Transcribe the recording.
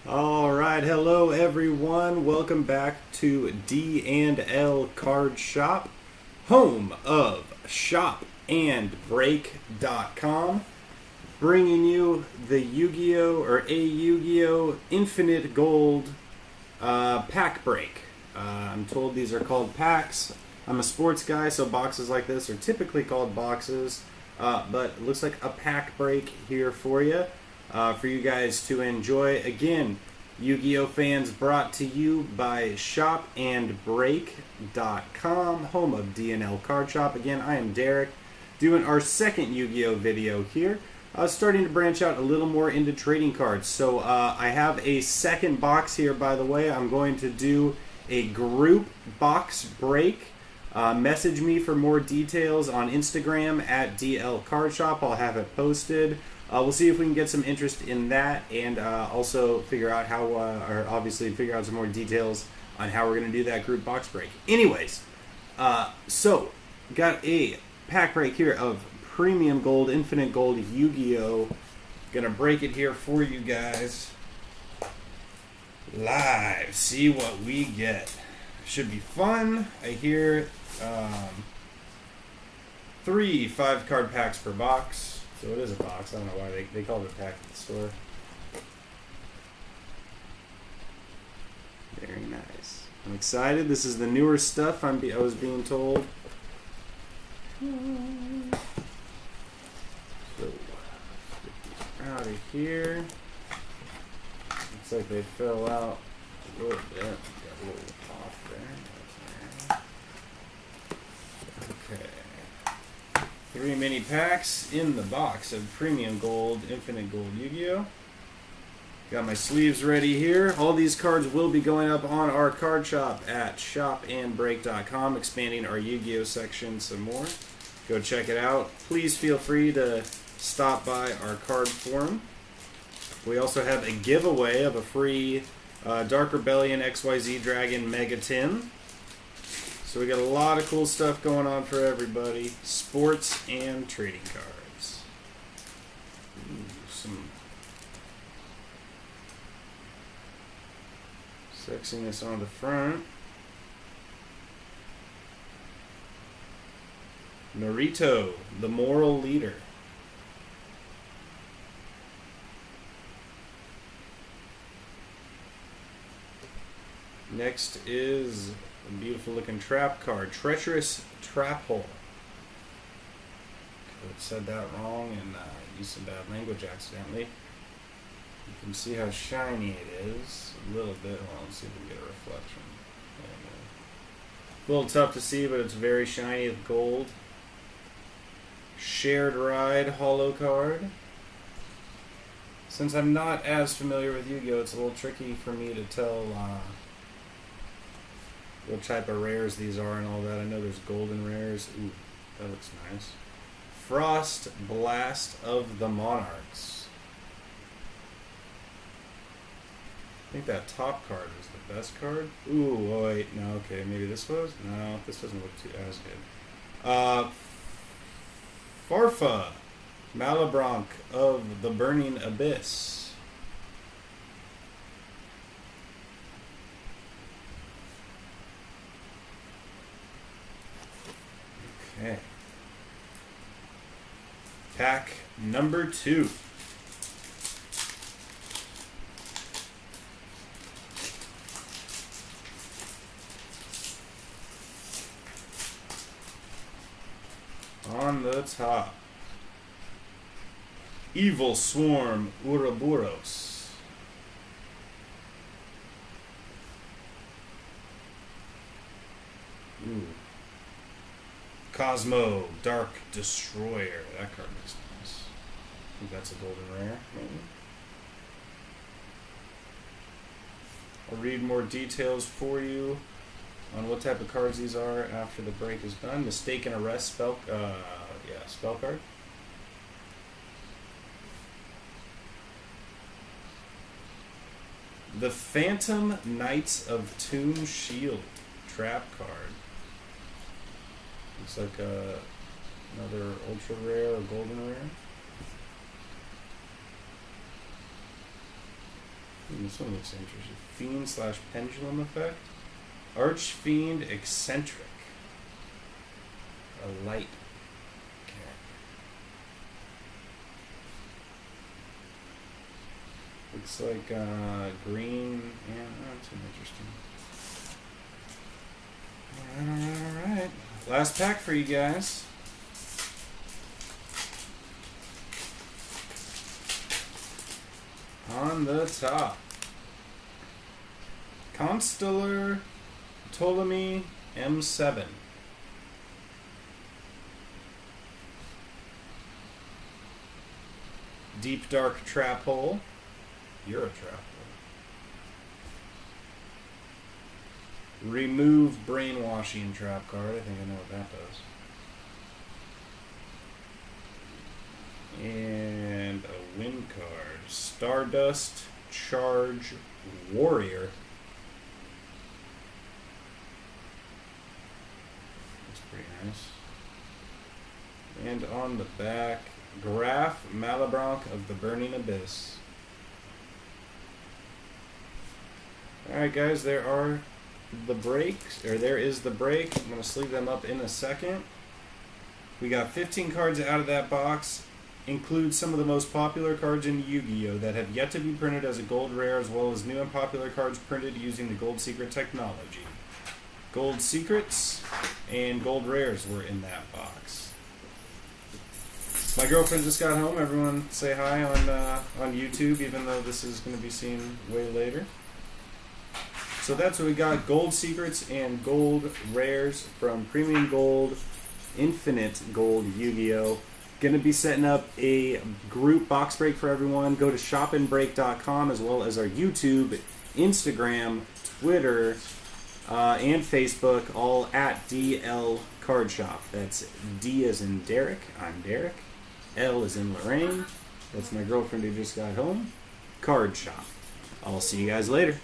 All right, hello everyone. Welcome back to D&L Card Shop, home of shopandbreak.com, bringing you the Yu-Gi-Oh or a Yu-Gi-Oh Infinite Gold pack break. I'm told these are called packs. I'm a sports guy, so boxes like this are typically called boxes, but it looks like a pack break here for you. For you guys to enjoy. Again, Yu-Gi-Oh fans, brought to you by shopandbreak.com, home of D&L Card Shop. Again, I am Derek, doing our second Yu-Gi-Oh video here. Starting to branch out a little more into trading cards. So I have a second box here, by the way. I'm going to do a group box break. Message me for more details on Instagram at DL Card Shop. I'll have it posted. We'll see if we can get some interest in that, and also figure out how, or obviously figure out some more details on how we're going to do that group box break. Anyways, so got a pack break here of Premium Gold, Infinite Gold, Yu-Gi-Oh. Gonna break it here for you guys live. See what we get. Should be fun. I hear 3 5-card packs per box. So it is a box. I don't know why they called it a pack at the store. Very nice. I'm excited. This is the newer stuff I was being told. So, out of here. Looks like they fell out a little bit. Got a little off there. Okay. 3 mini packs in the box of Premium Gold, Infinite Gold Yu-Gi-Oh! Got my sleeves ready here. All these cards will be going up on our card shop at shopandbreak.com, expanding our Yu-Gi-Oh! Section some more. Go check it out. Please feel free to stop by our card forum. We also have a giveaway of a free Dark Rebellion XYZ Dragon Mega Tin. So we got a lot of cool stuff going on for everybody. Sports and trading cards. Ooh, some sexiness on the front. Naruto, the moral leader. Next is a beautiful looking trap card. Treacherous Trap Hole. Could have said that wrong and used some bad language accidentally. You can see how shiny it is. A little bit. Well, let's see if we can get a reflection. A little tough to see, but it's very shiny with gold. Shared Ride holo card. Since I'm not as familiar with Yu-Gi-Oh, it's a little tricky for me to tell what type of rares these are and all that. I know there's golden rares. Ooh, that looks nice. Frost Blast of the Monarchs. I think that top card was the best card. Ooh, oh wait, no, okay, maybe this was? No, this doesn't look too as good. Farfa, Malabranc of the Burning Abyss. Okay. Pack number 2. On the top, Evil Swarm Ouroboros. Ooh. Cosmo Dark Destroyer. That card looks nice. I think that's a golden rare, maybe. I'll read more details for you on what type of cards these are after the break is done. Mistaken Arrest spell card. The Phantom Knights of Tomb Shield trap card. Looks like another ultra rare or golden rare. This one looks interesting. Fiend slash pendulum effect. Archfiend eccentric. A light character. Looks like green. Yeah, that's interesting. Alright. Last pack for you guys. On the top, Constellar Ptolemy M7. Deep Dark Trap Hole. You're a trap hole. Remove Brainwashing Trap card. I think I know what that does. And a win card. Stardust Charge Warrior. That's pretty nice. And on the back, Graf Malebranche of the Burning Abyss. Alright guys, there are the breaks, or there is the break. I'm going to sleeve them up in a second. We got 15 cards out of that box. Includes some of the most popular cards in Yu-Gi-Oh! That have yet to be printed as a gold rare, as well as new and popular cards printed using the Gold Secret technology. Gold Secrets and Gold Rares were in that box. My girlfriend just got home. Everyone say hi on YouTube, even though this is going to be seen way later. So that's what we got. Gold Secrets and Gold Rares from Premium Gold, Infinite Gold Yu-Gi-Oh! Going to be setting up a group box break for everyone. Go to shopandbreak.com, as well as our YouTube, Instagram, Twitter, and Facebook, all at DL Card Shop. That's D as in Derek. I'm Derek. L as in Lorraine. That's my girlfriend who just got home. Card Shop. I'll see you guys later.